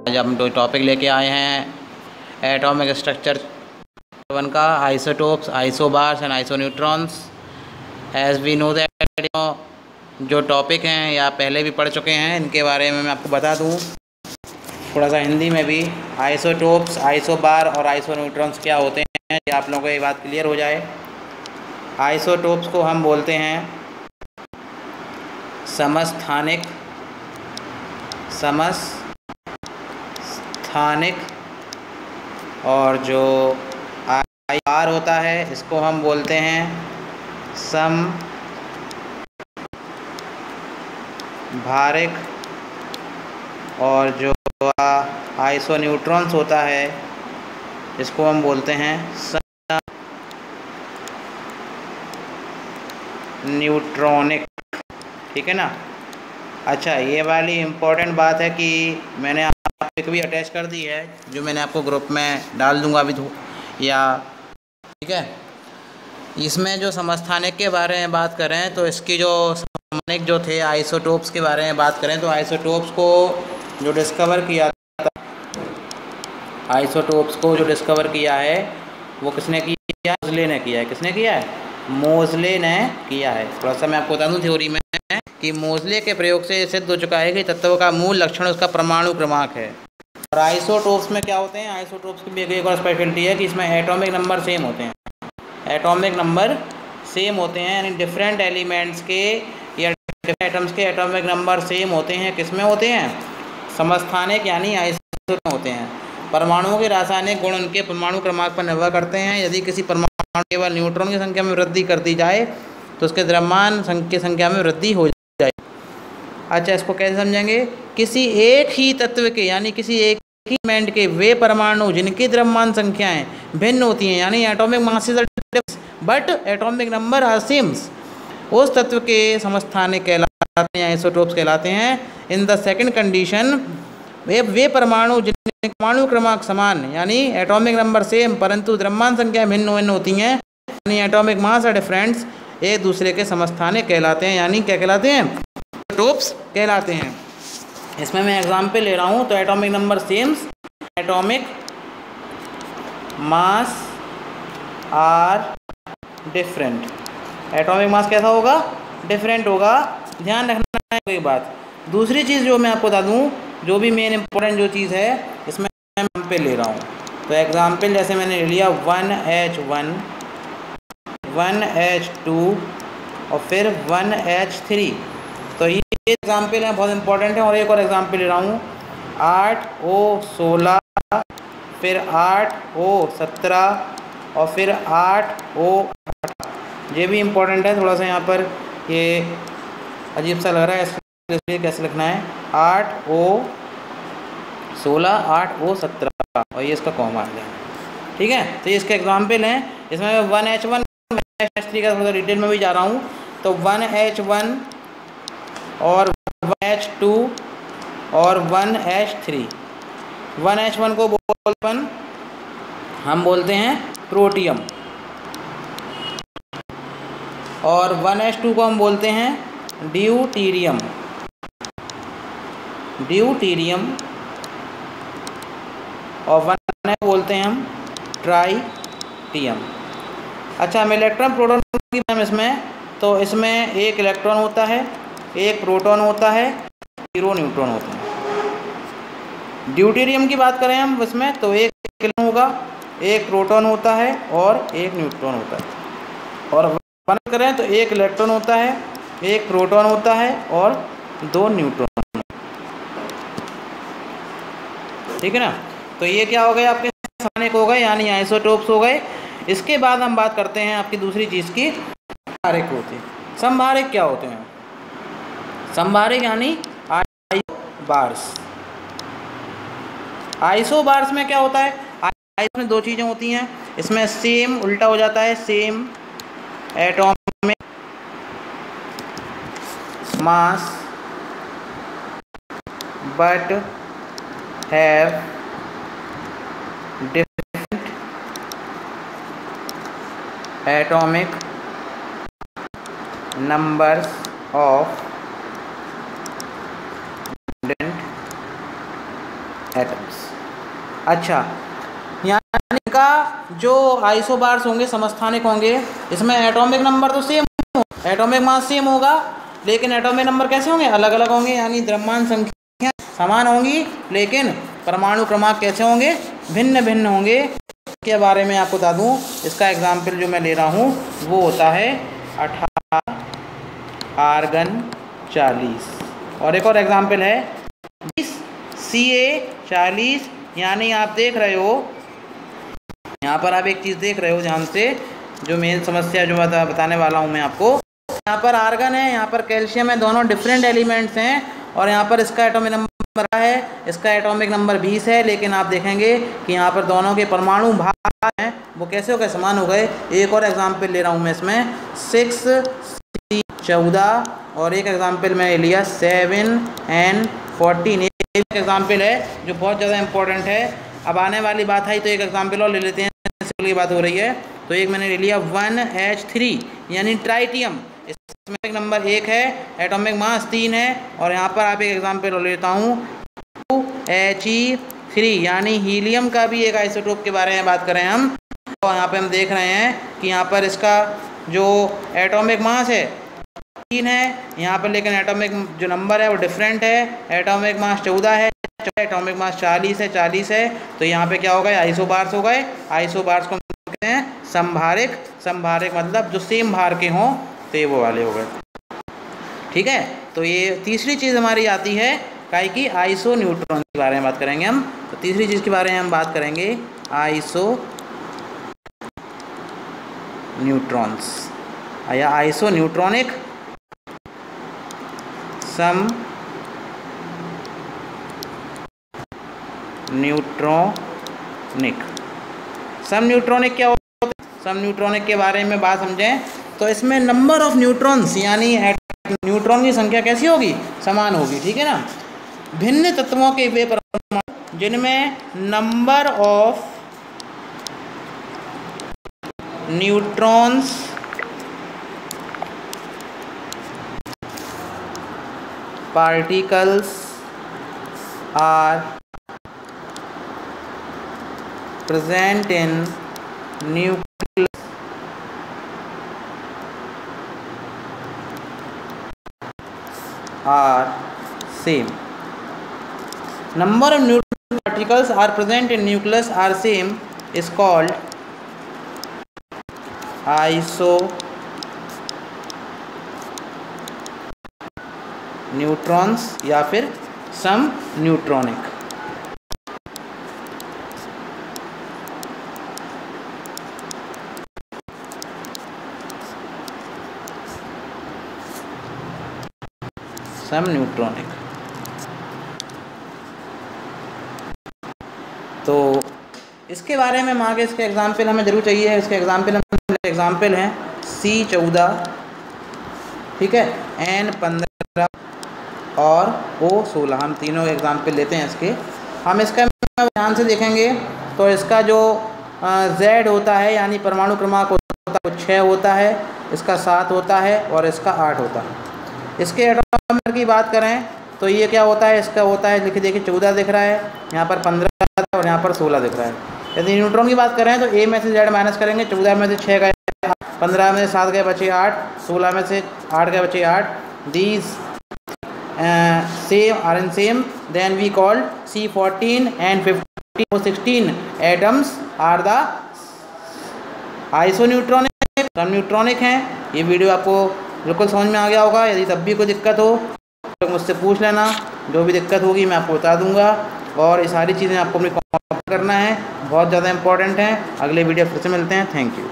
आज हम दो टॉपिक लेके आए हैं एटॉमिक स्ट्रक्चर वन का, isotopes, isobars and isoneutrons. As we know that जो टॉपिक हैं या पहले भी पढ़ चुके हैं, इनके बारे में मैं आपको बता दूं थोड़ा सा हिंदी में भी। आइसोटोप्स, आइसोबार और आइसोन्यूट्रॉन्स क्या होते हैं, ये आप लोगों को ये बात क्लियर हो जाए। आइसोटोप्स को हम बोलते हैं समस्थानिक और जो आर होता है इसको हम बोलते हैं समभारिक, और जो आइसोन्यूट्रॉन्स होता है इसको हम बोलते हैं न्यूट्रॉनिक। ठीक है ना। अच्छा, ये वाली इम्पोर्टेंट बात है कि मैंने आपको भी अटैच कर दी है, जो मैंने आपको ग्रुप में डाल दूंगा अभी तो, या ठीक है। इसमें जो समस्थानिक के बारे में बात करें तो इसकी जो समस्थानिक जो थे आइसोटोप्स के बारे में बात करें तो आइसोटोप्स को जो डिस्कवर किया था, आइसोटोप्स को जो डिस्कवर किया है वो किसने किया? मोज़ले ने किया है। किसने किया है? मोज़ले ने किया है। थोड़ा सा मैं आपको बता दूँ थ्योरी में कि मोज़ले के प्रयोग से सिद्ध हो चुका है कि तत्व का मूल लक्षण उसका परमाणु क्रमांक है। और आइसोटोप्स में क्या होते हैं? आइसोटोप्स की भी एक और स्पेशलिटी है कि इसमें एटॉमिक नंबर सेम होते हैं। एटॉमिक नंबर सेम होते हैं, यानी डिफरेंट एलिमेंट्स के या डिफरेंट एटम्स के एटॉमिक नंबर सेम होते हैं। किसमें होते हैं? समस्थानिक यानी आइसोटोप में होते हैं। परमाणुओं के रासायनिक गुण उनके परमाणु क्रमांक पर निर्भर करते हैं। यदि किसी परमाणु केवल न्यूट्रॉन की संख्या में वृद्धि कर दी जाए तो उसके द्रव्यमान की संख्या में वृद्धि हो जाए। अच्छा, इसको कैसे समझेंगे? किसी एक ही तत्व के यानी किसी एक ही एलिमेंट के वे परमाणु जिनकी द्रव्यमान संख्याएं भिन्न होती हैं, यानी atomic masses but atomic number are same, उस तत्व के समस्थानिक कहलाते हैं, आइसोटोप्स कहलाते हैं। इन द सेकंड कंडीशन वे परमाणु जिनके परमाणु क्रमांक समान यानी एटॉमिक नंबर सेम परंतु द्रव्यमान संख्या भिन्न होती हैं, यानी एटॉमिक मास आर डिफरेंट, एक दूसरे के समस्थानिक कहलाते हैं, यानी क्या कहलाते हैं? आइसोटोप्स कहलाते हैं। इसमें मैं एग्जाम्पल ले रहा हूँ तो atomic number same, atomic mass are different. Atomic mass कैसा होगा? डिफरेंट होगा। ध्यान रखना है कोई बात। दूसरी चीज़ जो मैं आपको बता दूँ, जो भी मेन इंपॉर्टेंट जो चीज़ है, इसमें मैं एग्जाम्पल ले रहा हूँ। तो एग्जाम्पल जैसे मैंने ले लिया 1H1, 1H2 और फिर 1H3। तो ये एग्जाम्पल है, बहुत इंपॉर्टेंट है। और एक और एग्जाम्पल ले रहा हूँ 8O16, फिर 8O17 और फिर 8O18। ये भी इम्पोर्टेंट है। थोड़ा सा यहाँ पर ये अजीब सा लग रहा है, इसलिए कैसे लिखना है? 8O16, 8O17 और ये इसका कॉमा आ गया। ठीक है, तो ये इसके एग्जाम्पल हैं। इसमें 1H1, 1H3 का थोड़ा डिटेल में भी जा रहा हूँ। तो 1H1 और 1H2 और 1H3। 1H1 को हम बोलते हैं प्रोटियम, और 1H2 को हम बोलते हैं ड्यूटीरियम, और 1 बोलते हैं हम ट्राइटियम। अच्छा, हम इलेक्ट्रॉन प्रोटॉन की बात इसमें, तो इसमें एक इलेक्ट्रॉन होता है, एक प्रोटॉन होता है, 0 न्यूट्रॉन होते हैं। ड्यूटीरियम की बात करें हम इसमें तो एक इलेक्ट्रॉन होगा, एक प्रोटॉन होता है और एक न्यूट्रॉन होता है। और बात करें तो एक इलेक्ट्रॉन होता है, एक प्रोटॉन होता है और 2 न्यूट्रॉन। ठीक है ना। तो ये क्या हो गए? आपके समस्थानिक हो गए, यानी आइसोटोप्स हो गए। इसके बाद हम बात करते हैं आपकी दूसरी चीज़ की, समभारिक होते हैं। समभारिक क्या होते हैं? समभारिक यानी आइसोबार्स। आइसोबार्स में क्या होता है? इसमें 2 चीज़ें होती हैं। इसमें सेम उल्टा हो जाता है, same atomic mass but have different atomic numbers of different atom. अच्छा, यानी का जो आइसोबार्स होंगे समस्थानिक होंगे, इसमें एटॉमिक नंबर तो सेम, एटॉमिक मास सेम होगा, लेकिन एटॉमिक नंबर कैसे होंगे, अलग अलग होंगे। यानी द्रव्यमान संख्या समान होंगी लेकिन परमाणु क्रमांक कैसे होंगे, भिन्न भिन्न होंगे। के बारे में आपको बता दूं, इसका एग्जाम्पल जो मैं ले रहा हूँ वो होता है 18 आर्गन 40, और एक और एग्जाम्पल है 20 Ca40। यानी आप देख रहे हो, यहाँ पर आप एक चीज़ देख रहे हो ध्यान से, जो मेन समस्या जो बताने वाला हूँ मैं आपको। यहाँ पर आर्गन है, यहाँ पर कैल्शियम है, दोनों डिफरेंट एलिमेंट्स हैं, और यहाँ पर इसका एटॉमिक नंबर है, इसका एटॉमिक नंबर 20 है, लेकिन आप देखेंगे कि यहाँ पर दोनों के परमाणु भार हैं वो कैसे हो गए, समान हो गए। एक और एग्जाम्पल ले रहा हूँ मैं इसमें 6C14, और एक एग्जाम्पल मैं लिया 7N14। एक एग्जाम्पल है जो बहुत ज़्यादा इंपॉर्टेंट है। अब आने वाली बात है तो एक एग्जाम्पल और ले लेते हैं, की बात हो रही है तो एक मैंने ले लिया 1H3 यानी ट्राइटियम। इसमें नंबर 1 है, एटॉमिक मास 3 है, और यहाँ पर आप एक एग्जाम्पल ले लेता हूँ 2He3 यानी हीलियम का भी एक आइसोटोप के बारे में बात करें हम। तो यहाँ पे हम देख रहे हैं कि यहाँ पर इसका जो एटॉमिक मास है 3 है यहाँ पर, लेकिन एटॉमिक जो नंबर है वो डिफरेंट है। एटॉमिक मास 14 है, एटॉमिक मास 40 है। तो यहाँ पे क्या हो गए, आइसोबार्स हो गए। आइसोबार्स को कहते हैं संभारिक। संभारिक मतलब जो सेम भार के हों तो ये वो वाले हो गए। ठीक है, तो ये तीसरी चीज़ हमारी आती है काई की आइसो न्यूट्रॉन के बारे में बात करेंगे हम। तो तीसरी चीज़ के बारे में हम बात करेंगे आइसो न्यूट्रॉन्स या आइसो न्यूट्रॉनिक सम न्यूट्रॉनिक। सम न्यूट्रॉनिक क्या होता है, सम न्यूट्रॉनिक के बारे में बात समझें तो इसमें नंबर ऑफ न्यूट्रॉन्स यानी न्यूट्रॉन की संख्या कैसी होगी, समान होगी। ठीक है ना। भिन्न तत्वों के वे परमाणु जिनमें number of neutrons particles are present in nucleus are same. Number of neutron particles are present in nucleus are same is called isoneutrons या फिर सम न्यूट्रॉनिक। सम न्यूट्रॉनिक। तो इसके बारे में हम आगे इसके एग्जाम्पल हमें जरूर चाहिए। इसके एग्जाम्पल हैं C14, ठीक है, N15 और O16। हम तीनों एग्जाम्पल लेते हैं इसके। हम इसका ध्यान से देखेंगे तो इसका जो Z होता है यानी परमाणु क्रमांक होता है वो 6 होता है, इसका 7 होता है और इसका 8 होता है। इसके एटॉमिक नंबर की बात करें तो ये क्या होता है, इसका होता है लिखिए, देखिए 14 दिख रहा है, यहाँ पर 15 और यहाँ पर 16 दिख रहा है। यदि न्यूट्रॉन की बात करें तो A में से Z माइनस करेंगे, 14 में से 6 गए, 15 में से 7 गए बचे 8, 16 में से 8 गए बचे 8। These same are in same, then we called C14 and 15 or 16 atoms are the isoneutronic, some neutronic हैं। ये वीडियो आपको बिल्कुल समझ में आ गया होगा। यदि तब भी कोई दिक्कत हो तो मुझसे पूछ लेना, जो भी दिक्कत होगी मैं आपको बता दूंगा। और ये सारी चीज़ें आपको अपनी कॉपी करना है, बहुत ज़्यादा इंपॉर्टेंट है। अगले वीडियो फिर से मिलते हैं। Thank you.